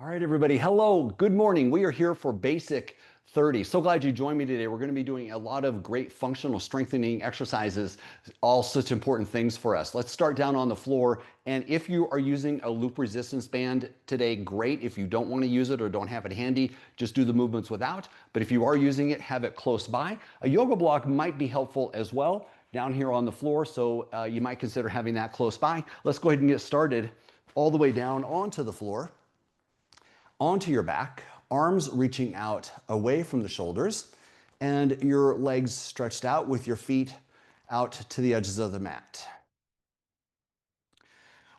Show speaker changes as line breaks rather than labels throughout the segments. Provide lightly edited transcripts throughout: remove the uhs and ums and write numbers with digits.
All right, everybody. Hello. Good morning. We are here for Basic 30. So glad you joined me today. We're going to be doing a lot of great functional strengthening exercises, all such important things for us. Let's start down on the floor. And if you are using a loop resistance band today, great. If you don't want to use it or don't have it handy, just do the movements without. But if you are using it, have it close by. A yoga block might be helpful as well down here on the floor. So you might consider having that close by. Let's go ahead and get started all the way down onto the floor. Onto your back, arms reaching out away from the shoulders, and your legs stretched out with your feet out to the edges of the mat.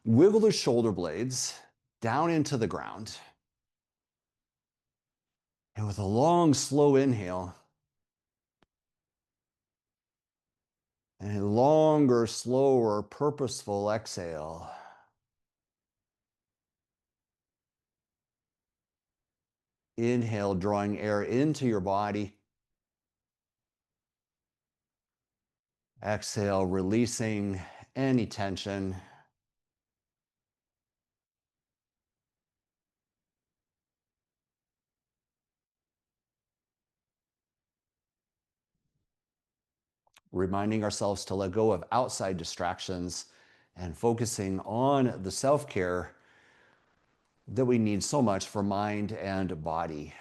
Wiggle the shoulder blades down into the ground. And with a long, slow inhale, and a longer, slower, purposeful exhale. Inhale, drawing air into your body. Exhale, releasing any tension. Reminding ourselves to let go of outside distractions and focusing on the self-care that we need so much for mind and body.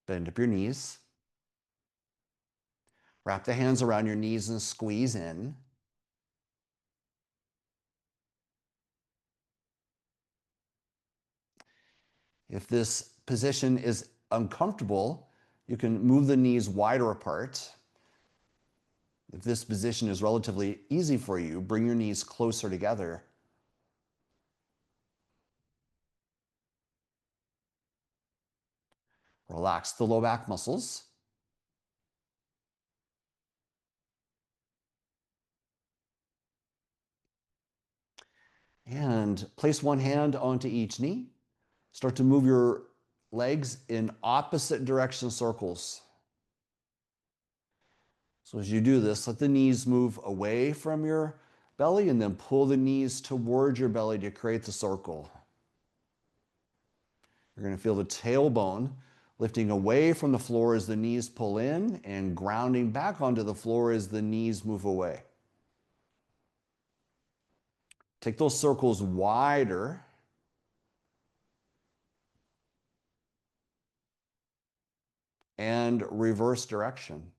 Bend up your knees. Wrap the hands around your knees and squeeze in. If this position is uncomfortable, you can move the knees wider apart. If this position is relatively easy for you, bring your knees closer together. Relax the low back muscles. And place one hand onto each knee. Start to move your legs in opposite direction circles. So as you do this, let the knees move away from your belly and then pull the knees towards your belly to create the circle. You're going to feel the tailbone lifting away from the floor as the knees pull in and grounding back onto the floor as the knees move away. Take those circles wider. And reverse direction.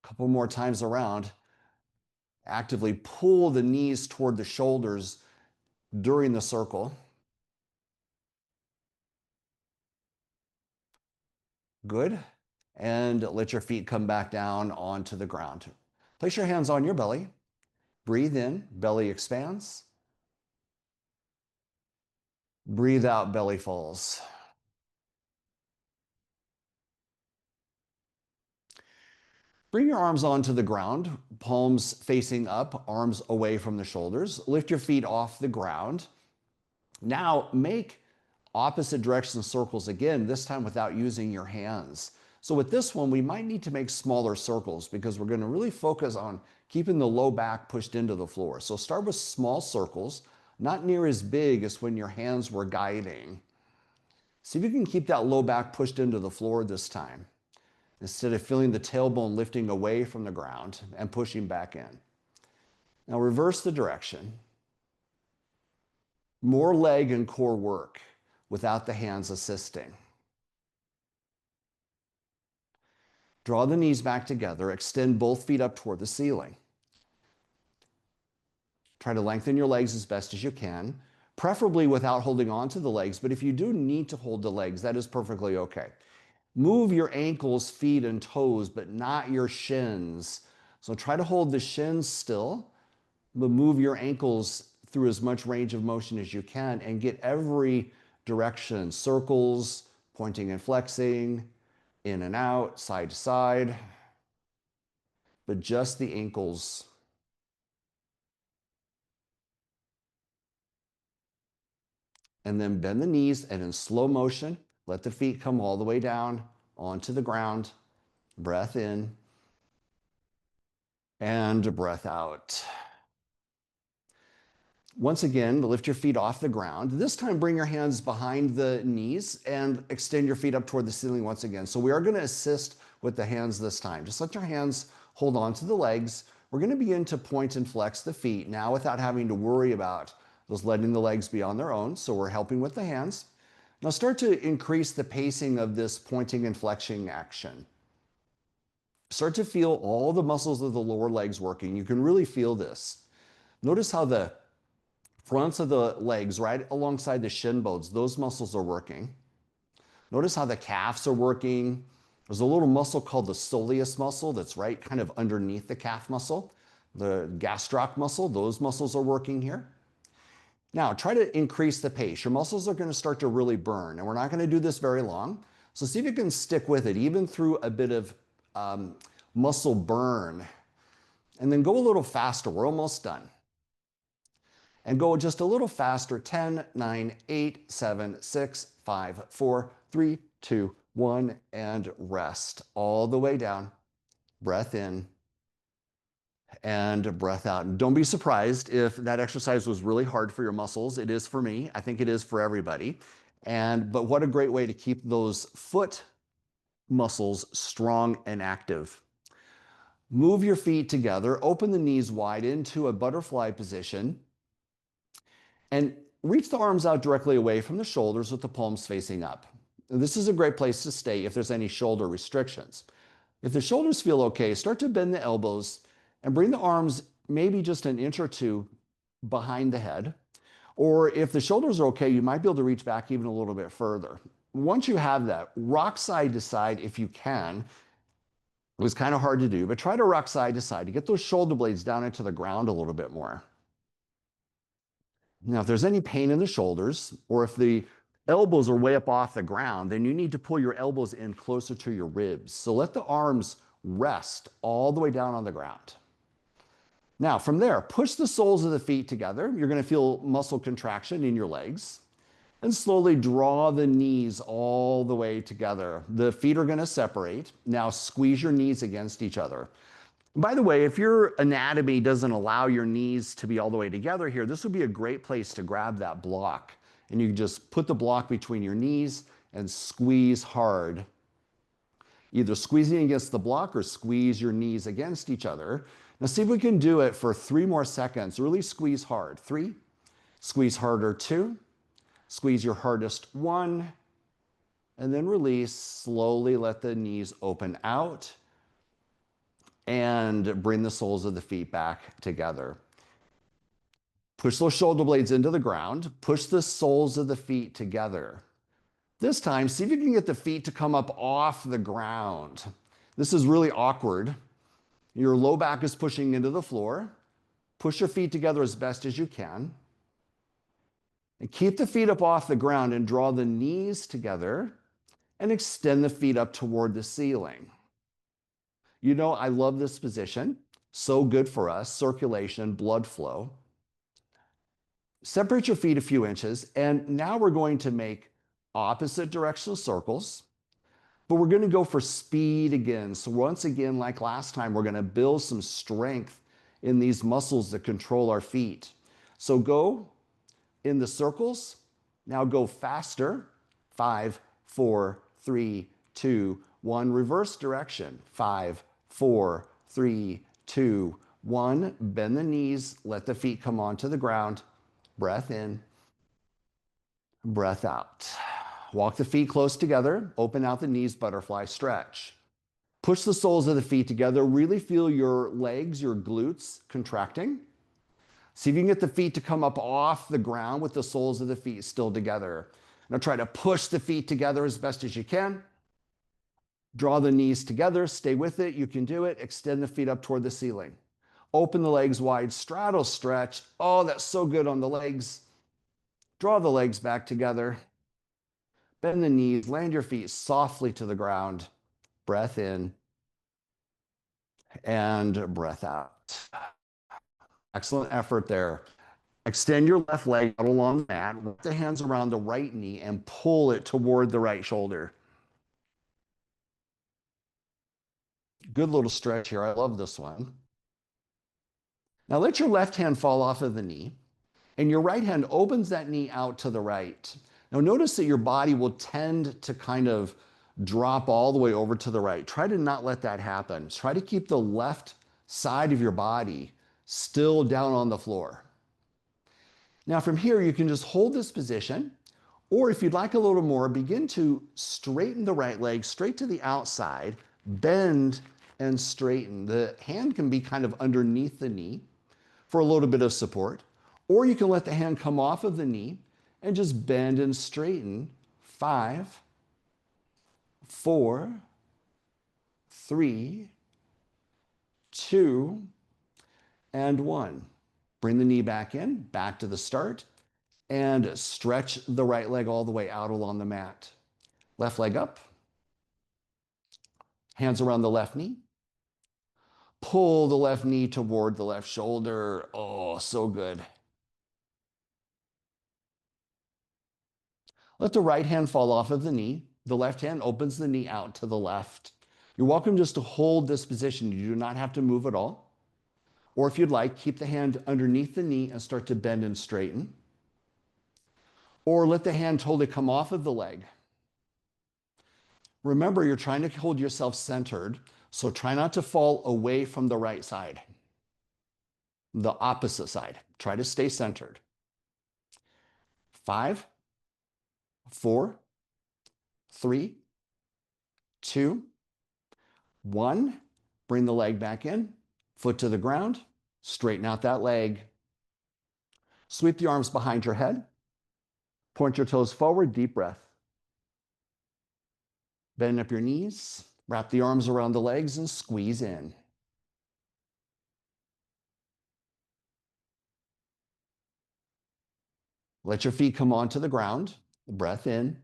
A couple more times around. Actively pull the knees toward the shoulders during the circle. Good. And let your feet come back down onto the ground. Place your hands on your belly. Breathe in, belly expands. Breathe out, belly falls. Bring your arms onto the ground, palms facing up, arms away from the shoulders. Lift your feet off the ground. Now make opposite direction circles again, this time without using your hands. So with this one, we might need to make smaller circles because we're going to really focus on keeping the low back pushed into the floor. So start with small circles, not near as big as when your hands were guiding. See if you can keep that low back pushed into the floor this time, instead of feeling the tailbone lifting away from the ground and pushing back in. Now reverse the direction. More leg and core work without the hands assisting. Draw the knees back together. Extend both feet up toward the ceiling. Try to lengthen your legs as best as you can, preferably without holding on to the legs. But if you do need to hold the legs, that is perfectly okay. Move your ankles, feet, and toes, but not your shins. So try to hold the shins still, but move your ankles through as much range of motion as you can and get every direction, circles, pointing and flexing, in and out, side to side, but just the ankles. and then bend the knees, and in slow motion, let the feet come all the way down onto the ground. Breath in and breath out. Once again, lift your feet off the ground. This time, bring your hands behind the knees and extend your feet up toward the ceiling once again. So we are going to assist with the hands this time. Just let your hands hold on to the legs. We're going to begin to point and flex the feet now without having to worry about those letting the legs be on their own. So we're helping with the hands. Now start to increase the pacing of this pointing and flexing action. Start to feel all the muscles of the lower legs working. You can really feel this. Notice how the fronts of the legs, right alongside the shin bones, those muscles are working. Notice how the calves are working. There's a little muscle called the soleus muscle that's right kind of underneath the calf muscle. The gastroc muscle, those muscles are working here. Now, try to increase the pace. Your muscles are going to start to really burn, and we're not going to do this very long. So see if you can stick with it, even through a bit of muscle burn. And then go a little faster. We're almost done. And go just a little faster. 10, 9, 8, 7, 6, 5, 4, 3, 2, 1, and rest all the way down. Breath in and breath out. And don't be surprised if that exercise was really hard for your muscles. It is for me. I think it is for everybody. But what a great way to keep those foot muscles strong and active. Move your feet together. Open the knees wide into a butterfly position. And reach the arms out directly away from the shoulders with the palms facing up. This is a great place to stay if there's any shoulder restrictions. If the shoulders feel okay, start to bend the elbows and bring the arms maybe just an inch or two behind the head. Or if the shoulders are okay, you might be able to reach back even a little bit further. Once you have that, rock side to side if you can. It was kind of hard to do, but try to rock side to side to get those shoulder blades down into the ground a little bit more. Now, if there's any pain in the shoulders, or if the elbows are way up off the ground, then you need to pull your elbows in closer to your ribs. So let the arms rest all the way down on the ground. Now, from there, push the soles of the feet together. You're going to feel muscle contraction in your legs. And slowly draw the knees all the way together. The feet are going to separate. Now squeeze your knees against each other. By the way, if your anatomy doesn't allow your knees to be all the way together here, this would be a great place to grab that block. And you can just put the block between your knees and squeeze hard. Either squeezing against the block or squeeze your knees against each other. Now see if we can do it for 3 more seconds. Really squeeze hard. 3, squeeze harder. 2, squeeze your hardest. 1, and then release. Slowly let the knees open out. And bring the soles of the feet back together. Push those shoulder blades into the ground. Push the soles of the feet together. This time, see if you can get the feet to come up off the ground. This is really awkward. Your low back is pushing into the floor. Push your feet together as best as you can. And keep the feet up off the ground and draw the knees together and extend the feet up toward the ceiling. You know, I love this position. So good for us. Circulation, blood flow. Separate your feet a few inches, and now we're going to make opposite directional circles, but we're going to go for speed again. So once again, like last time, we're going to build some strength in these muscles that control our feet. So go in the circles. Now go faster. 5, 4, 3, 2, 1. Reverse direction. 5, 4, 3, 2, 1. Bend the knees. Let the feet come onto the ground. Breath in. Breath out. Walk the feet close together. Open out the knees, butterfly stretch. Push the soles of the feet together. Really feel your legs, your glutes contracting. See if you can get the feet to come up off the ground with the soles of the feet still together. Now try to push the feet together as best as you can. Draw the knees together, stay with it, you can do it. Extend the feet up toward the ceiling. Open the legs wide, straddle stretch. Oh, that's so good on the legs. Draw the legs back together. Bend the knees, land your feet softly to the ground. Breath in and breath out. Excellent effort there. Extend your left leg out along the mat, wrap the hands around the right knee and pull it toward the right shoulder. Good little stretch here. I love this one. Now let your left hand fall off of the knee and your right hand opens that knee out to the right. Now notice that your body will tend to kind of drop all the way over to the right. Try to not let that happen. Try to keep the left side of your body still down on the floor. Now from here, you can just hold this position, or if you'd like a little more, begin to straighten the right leg straight to the outside, bend and straighten. The hand can be kind of underneath the knee for a little bit of support, or you can let the hand come off of the knee and just bend and straighten. 5, 4, 3, 2, and 1. Bring the knee back in, back to the start, and stretch the right leg all the way out along the mat. Left leg up, hands around the left knee. Pull the left knee toward the left shoulder. Oh, so good. Let the right hand fall off of the knee. The left hand opens the knee out to the left. You're welcome just to hold this position. You do not have to move at all. Or if you'd like, keep the hand underneath the knee and start to bend and straighten. Or let the hand totally come off of the leg. Remember, you're trying to hold yourself centered, so try not to fall away from the right side. The opposite side. Try to stay centered. 5, 4, 3, 2, 1. Bring the leg back in, foot to the ground, straighten out that leg. Sweep the arms behind your head. Point your toes forward, deep breath. Bend up your knees, wrap the arms around the legs and squeeze in. Let your feet come onto the ground. Breath in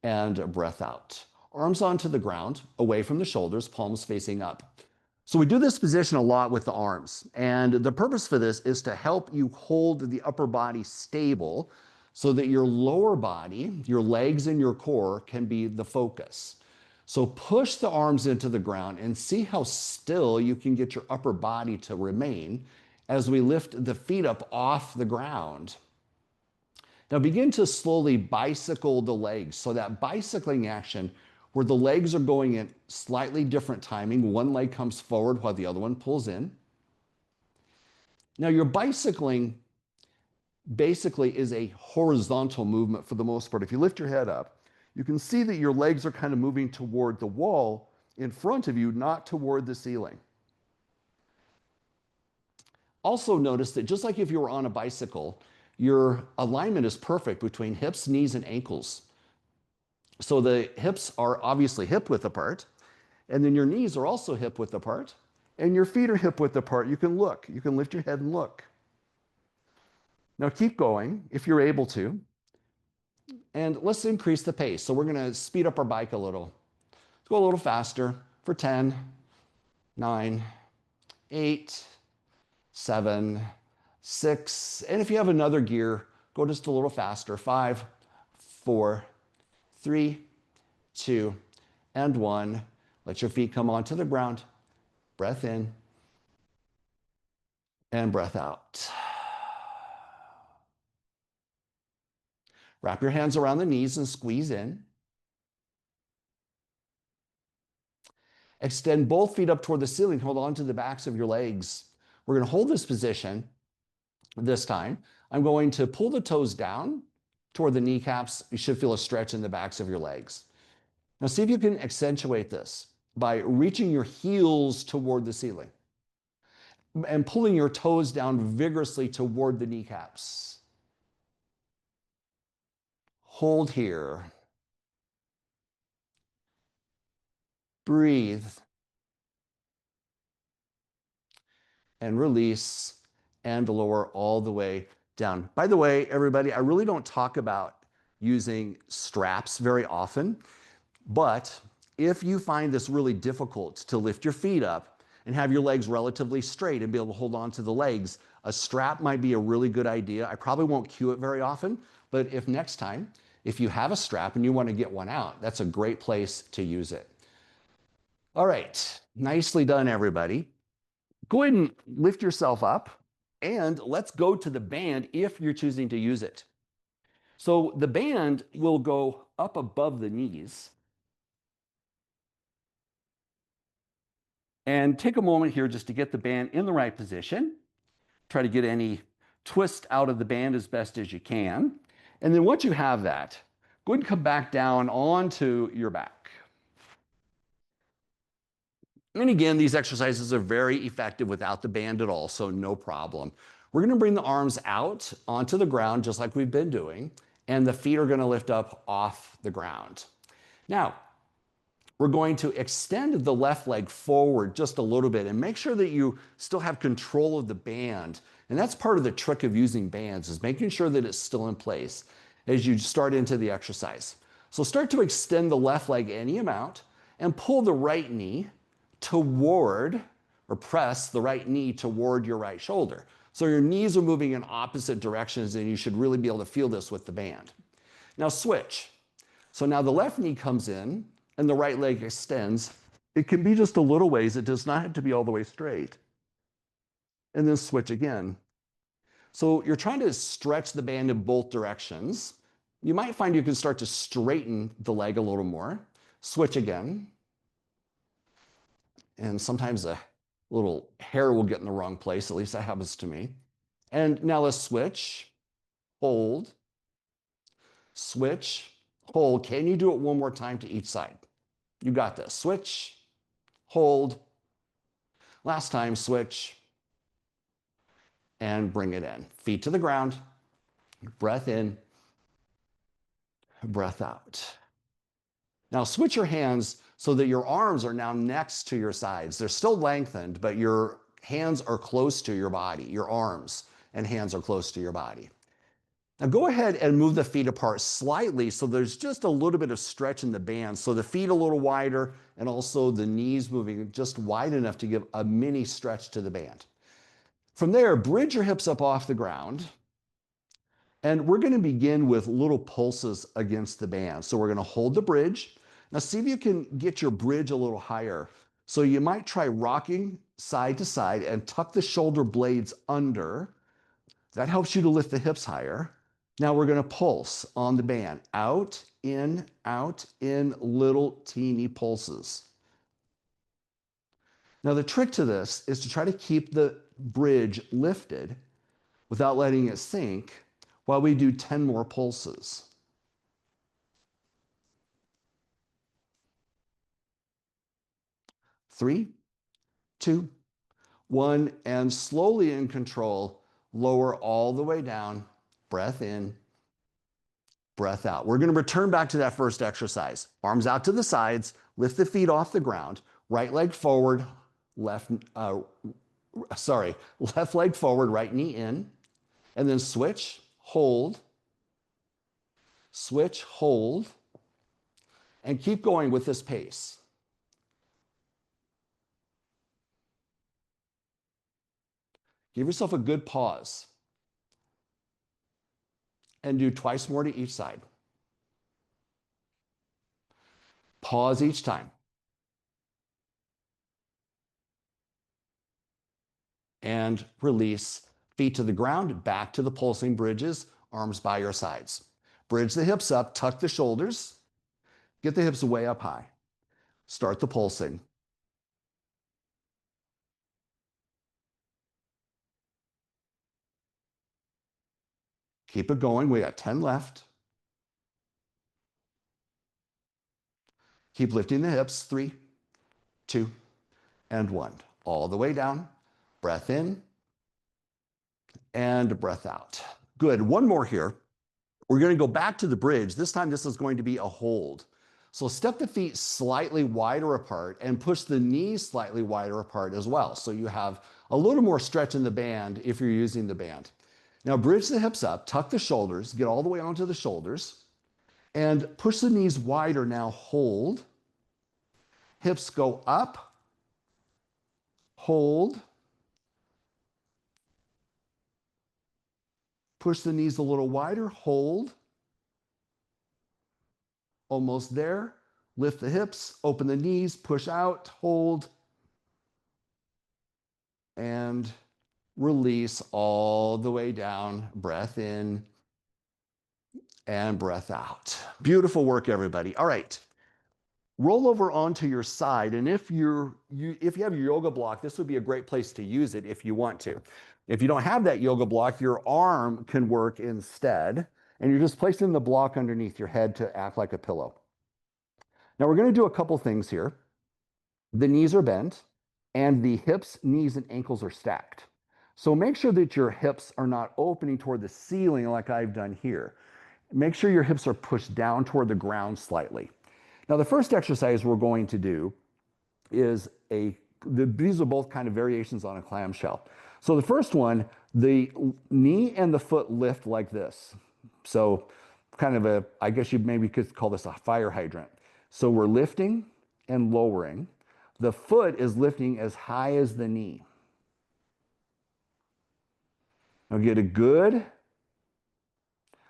and breath out. Arms onto the ground, away from the shoulders, palms facing up. So we do this position a lot with the arms. And the purpose for this is to help you hold the upper body stable so that your lower body, your legs and your core can be the focus. So push the arms into the ground and see how still you can get your upper body to remain as we lift the feet up off the ground. Now begin to slowly bicycle the legs. So that bicycling action where the legs are going in slightly different timing. One leg comes forward while the other one pulls in. Now your bicycling basically is a horizontal movement for the most part. If you lift your head up, you can see that your legs are kind of moving toward the wall in front of you, not toward the ceiling. Also notice that just like if you were on a bicycle, your alignment is perfect between hips, knees, and ankles. So the hips are obviously hip width apart, and then your knees are also hip width apart, and your feet are hip width apart. You can look. You can lift your head and look. Now keep going if you're able to. And let's increase the pace. So we're going to speed up our bike a little. Let's go a little faster for 10, 9, 8, 7, 6. And if you have another gear, go just a little faster. 5, 4, 3, 2, and 1. Let your feet come onto the ground. Breath in and breath out. Wrap your hands around the knees and squeeze in. Extend both feet up toward the ceiling. Hold on to the backs of your legs. We're going to hold this position this time. I'm going to pull the toes down toward the kneecaps. You should feel a stretch in the backs of your legs. Now see if you can accentuate this by reaching your heels toward the ceiling and pulling your toes down vigorously toward the kneecaps. Hold here. Breathe. And release and lower all the way down. By the way, everybody, I really don't talk about using straps very often, but if you find this really difficult to lift your feet up and have your legs relatively straight and be able to hold on to the legs, A strap might be a really good idea. I probably won't cue it very often, but if next time, if you have a strap and you want to get one out, that's a great place to use it. All right, nicely done, everybody. Go ahead and lift yourself up and let's go to the band if you're choosing to use it. So the band will go up above the knees. And take a moment here just to get the band in the right position. Try to get any twist out of the band as best as you can. And then once you have that, go ahead and come back down onto your back. And again, these exercises are very effective without the band at all, so no problem. We're going to bring the arms out onto the ground just like we've been doing, and the feet are going to lift up off the ground. Now, we're going to extend the left leg forward just a little bit and make sure that you still have control of the band. And that's part of the trick of using bands, is making sure that it's still in place as you start into the exercise. So start to extend the left leg any amount and pull the right knee toward, or press the right knee toward your right shoulder. So your knees are moving in opposite directions, and you should really be able to feel this with the band. Now switch. So now the left knee comes in and the right leg extends. It can be just a little ways. It does not have to be all the way straight. And then switch again. So you're trying to stretch the band in both directions. You might find you can start to straighten the leg a little more. Switch again. And sometimes a little hair will get in the wrong place. At least that happens to me. And now let's switch. Hold. Switch. Hold. Can you do it one more time to each side? You got this. Switch. Hold. Last time, switch. And bring it in. Feet to the ground. Breath in. Breath out. Now switch your hands so that your arms are now next to your sides. They're still lengthened, but your hands are close to your body. Your arms and hands are close to your body. Now go ahead and move the feet apart slightly so there's just a little bit of stretch in the band. So the feet a little wider and also the knees moving just wide enough to give a mini stretch to the band. From there, bridge your hips up off the ground. And we're going to begin with little pulses against the band. So we're going to hold the bridge. Now see if you can get your bridge a little higher. So you might try rocking side to side and tuck the shoulder blades under. That helps you to lift the hips higher. Now we're going to pulse on the band. Out, in, little teeny pulses. Now the trick to this is to try to keep the bridge lifted without letting it sink while we do 10 more pulses. 3, 2, 1, and slowly in control, lower all the way down. Breath in, breath out. We're going to return back to that first exercise. Arms out to the sides, lift the feet off the ground, right leg forward, left leg forward, right knee in, and then switch, hold, switch, hold, and keep going with this pace. Give yourself a good pause and do twice more to each side. Pause each time. And release. Feet to the ground, back to the pulsing bridges, arms by your sides. Bridge the hips up, tuck the shoulders, get the hips way up high. Start the pulsing. Keep it going. We got 10 left. Keep lifting the hips. 3, 2, and 1. All the way down. Breath in and breath out. Good. One more here. We're going to go back to the bridge. This time, this is going to be a hold. So step the feet slightly wider apart and push the knees slightly wider apart as well. So you have a little more stretch in the band if you're using the band. Now bridge the hips up, tuck the shoulders, get all the way onto the shoulders, and push the knees wider. Now hold. Hips go up, hold, Push the knees a little wider, hold. Almost there. Lift the hips, open the knees, push out, hold, and release all the way down. Breath in and breath out. Beautiful work, everybody. All right. Roll over onto your side, and if if you have your yoga block, this would be a great place to use it if you want to. If you don't have that yoga block, your arm can work instead, and you're just placing the block underneath your head to act like a pillow. Now we're going to do a couple things here. The knees are bent, and the hips, knees, and ankles are stacked. So make sure that your hips are not opening toward the ceiling like I've done here. Make sure your hips are pushed down toward the ground slightly. Now, the first exercise we're going to do is these are both kind of variations on a clamshell. So the first one, the knee and the foot lift like this. So kind of I guess you maybe could call this a fire hydrant. So we're lifting and lowering. The foot is lifting as high as the knee. Now get a good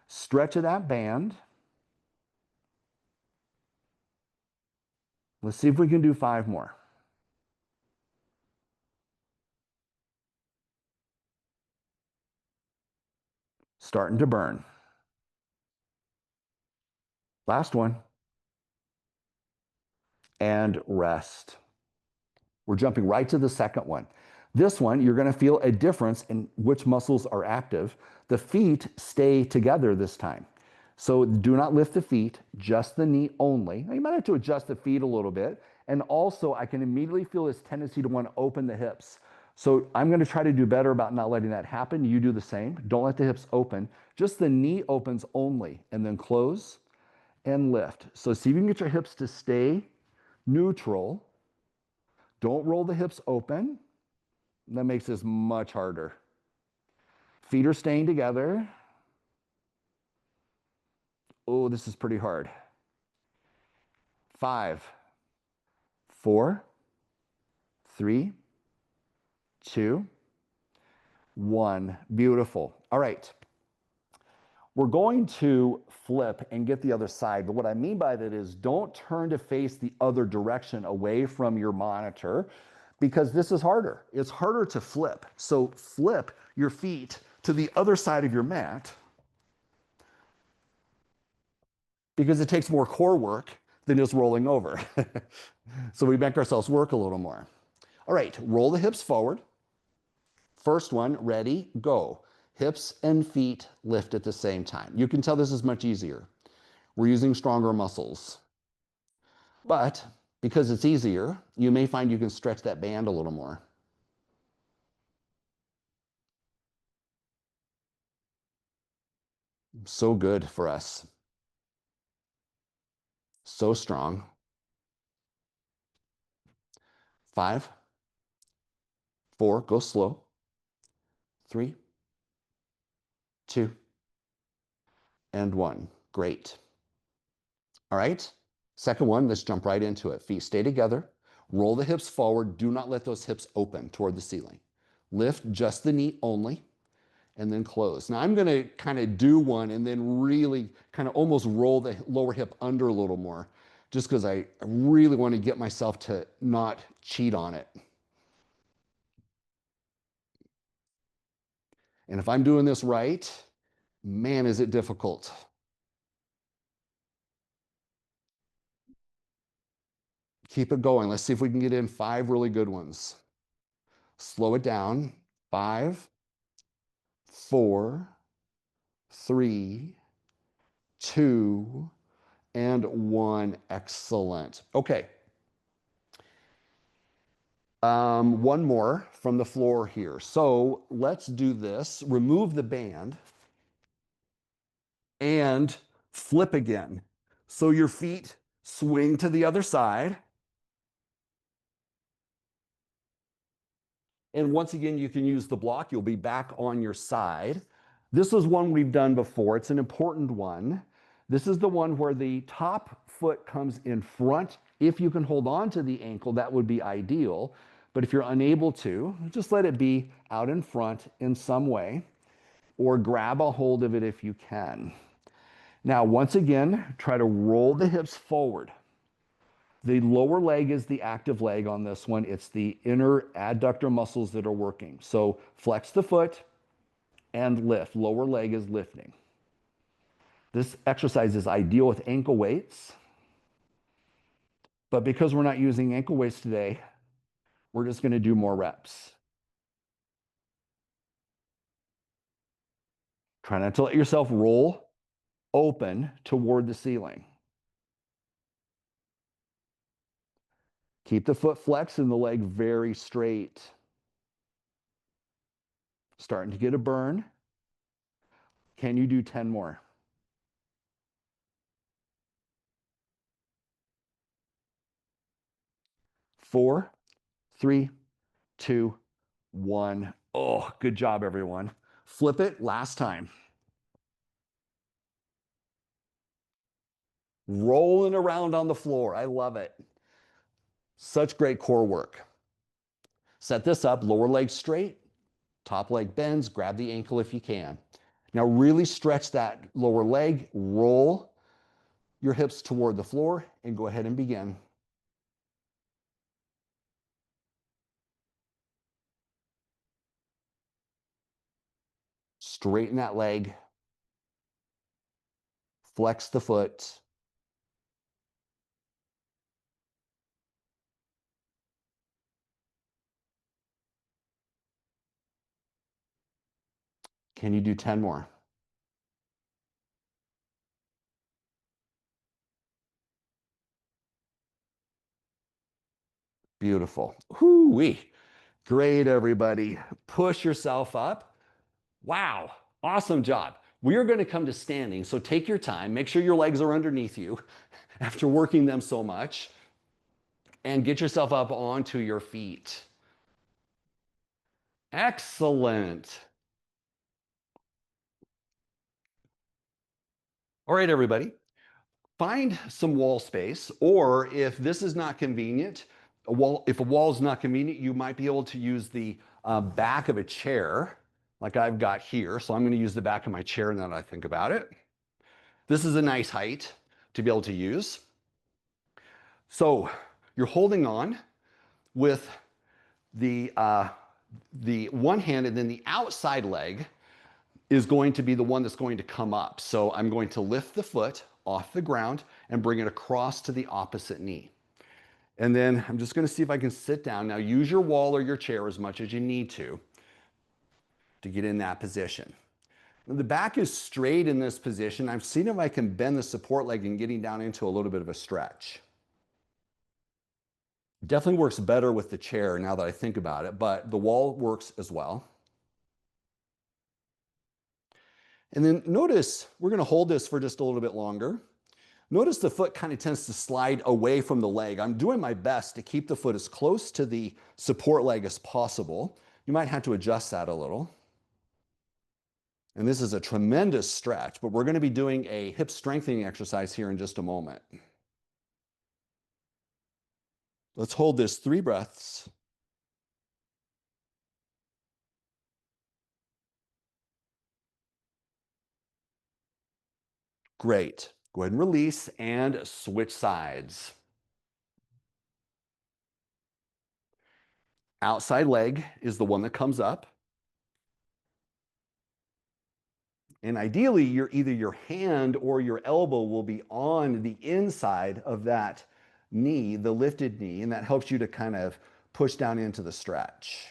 stretch of that band. Let's see if we can do 5 more. Starting to burn. Last one. And rest. We're jumping right to the second one. This one, you're going to feel a difference in which muscles are active. The feet stay together this time. So do not lift the feet, just the knee only. Now you might have to adjust the feet a little bit. And also, I can immediately feel this tendency to want to open the hips. So I'm going to try to do better about not letting that happen. You do the same. Don't let the hips open. Just the knee opens only, and then close and lift. So see if you can get your hips to stay neutral. Don't roll the hips open. That makes this much harder. Feet are staying together. Oh, this is pretty hard. 5, 4, 3, 2, 1. Beautiful. All right. We're going to flip and get the other side. But what I mean by that is don't turn to face the other direction away from your monitor, because this is harder. It's harder to flip. So flip your feet to the other side of your mat, because it takes more core work than just rolling over. So we make ourselves work a little more. All right, roll the hips forward. First one, ready, go. Hips and feet lift at the same time. You can tell this is much easier. We're using stronger muscles. But because it's easier, you may find you can stretch that band a little more. So good for us. So strong. 5, 4, go slow. 3, 2, and 1. Great. All right. Second one, let's jump right into it. Feet stay together. Roll the hips forward. Do not let those hips open toward the ceiling. Lift just the knee only, and then close. Now I'm going to kind of do one and then really kind of almost roll the lower hip under a little more, just because I really want to get myself to not cheat on it. And if I'm doing this right, man, is it difficult. Keep it going. Let's see if we can get in 5 really good ones. Slow it down. 5, 4, 3, 2, and 1. Excellent. Okay. One more from the floor here. So let's do this. Remove the band and flip again. So your feet swing to the other side. And once again, you can use the block. You'll be back on your side. This is one we've done before. It's an important one. This is the one where the top foot comes in front. If you can hold on to the ankle, that would be ideal. But if you're unable to, just let it be out in front in some way. or grab a hold of it if you can. Now, once again, try to roll the hips forward. The lower leg is the active leg on this one. It's the inner adductor muscles that are working. So flex the foot and lift. Lower leg is lifting. This exercise is ideal with ankle weights. But because we're not using ankle weights today, we're just going to do more reps. Try not to let yourself roll open toward the ceiling. Keep the foot flexed and the leg very straight. Starting to get a burn. Can you do 10 more? 4, 3, 2, 1. Oh, good job, everyone. Flip it last time. Rolling around on the floor. I love it. Such great core work. Set this up, lower leg straight, top leg bends, grab the ankle if you can. Now really stretch that lower leg, roll your hips toward the floor, and go ahead and begin. Straighten that leg, flex the foot. Can you do 10 more? Beautiful. Whoo-wee. Great, everybody. Push yourself up. Wow, awesome job. We are going to come to standing, so take your time. Make sure your legs are underneath you after working them so much, and get yourself up onto your feet. Excellent. All right, everybody. Find some wall space, or if this is not convenient, if a wall is not convenient, you might be able to use the back of a chair, like I've got here. So I'm going to use the back of my chair now that I think about it. This is a nice height to be able to use. So you're holding on with the one hand, and then the outside leg is going to be the one that's going to come up. So I'm going to lift the foot off the ground and bring it across to the opposite knee. And then I'm just going to see if I can sit down. Now use your wall or your chair as much as you need to get in that position. Now, the back is straight in this position. I've seen if I can bend the support leg and getting down into a little bit of a stretch. Definitely works better with the chair now that I think about it, but the wall works as well. And then notice, we're going to hold this for just a little bit longer. Notice the foot kind of tends to slide away from the leg. I'm doing my best to keep the foot as close to the support leg as possible. You might have to adjust that a little. And this is a tremendous stretch, but we're going to be doing a hip strengthening exercise here in just a moment. Let's hold this 3 breaths. Great. Go ahead and release and switch sides. Outside leg is the one that comes up. And ideally, either your hand or your elbow will be on the inside of that knee, the lifted knee, and that helps you to kind of push down into the stretch.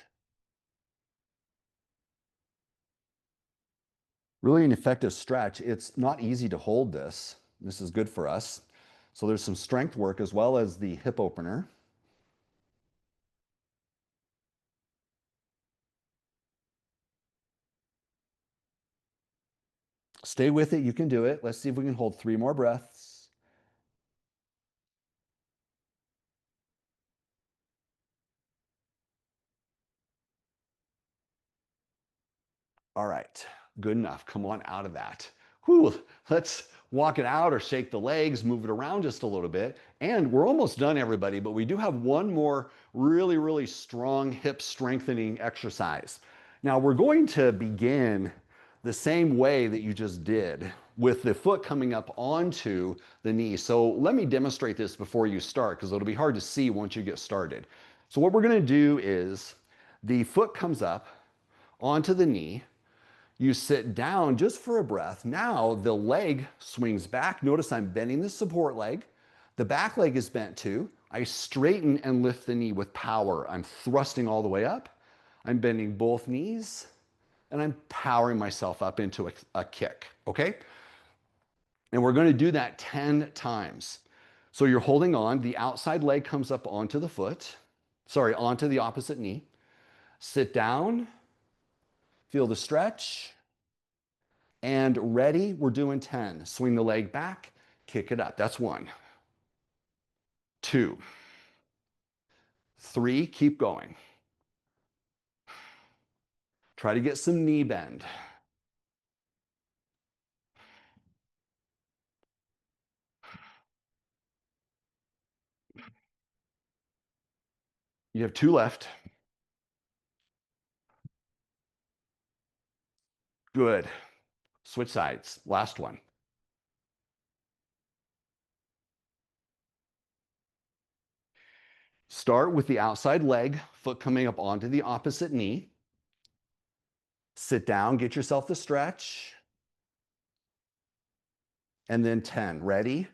Really an effective stretch. It's not easy to hold this. This is good for us. So there's some strength work as well as the hip opener. Stay with it. You can do it. Let's see if we can hold 3 more breaths. All right, good enough. Come on out of that. Whew, let's walk it out or shake the legs, move it around just a little bit. And we're almost done, everybody, but we do have one more really, really strong hip strengthening exercise. Now we're going to begin the same way that you just did with the foot coming up onto the knee. So let me demonstrate this before you start because it'll be hard to see once you get started. So what we're going to do is the foot comes up onto the knee. You sit down just for a breath. Now the leg swings back. Notice I'm bending the support leg. The back leg is bent too. I straighten and lift the knee with power. I'm thrusting all the way up. I'm bending both knees and I'm powering myself up into a kick, okay? And we're gonna do that 10 times. So you're holding on, the outside leg comes up onto the foot, onto the opposite knee. Sit down, feel the stretch, and ready, we're doing 10. Swing the leg back, kick it up. That's 1, 2, 3, keep going. Try to get some knee bend. You have 2 left. Good. Switch sides. Last one. Start with the outside leg, foot coming up onto the opposite knee. Sit down, get yourself the stretch. And then 10. Ready?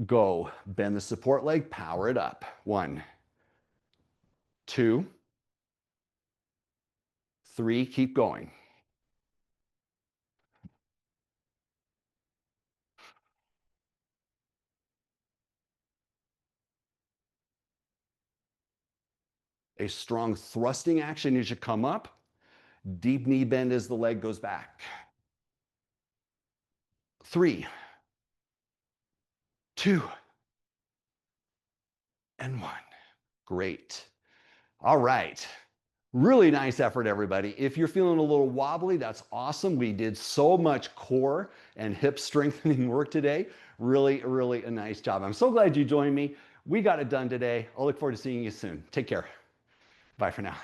Go. Bend the support leg, power it up. 1, 2, 3, keep going. A strong thrusting action as you come up. Deep knee bend as the leg goes back. 3, 2, and 1. Great. All right. Really nice effort, everybody. If you're feeling a little wobbly, that's awesome. We did so much core and hip strengthening work today. Really, really a nice job. I'm so glad you joined me. We got it done today. I'll look forward to seeing you soon. Take care. Bye for now.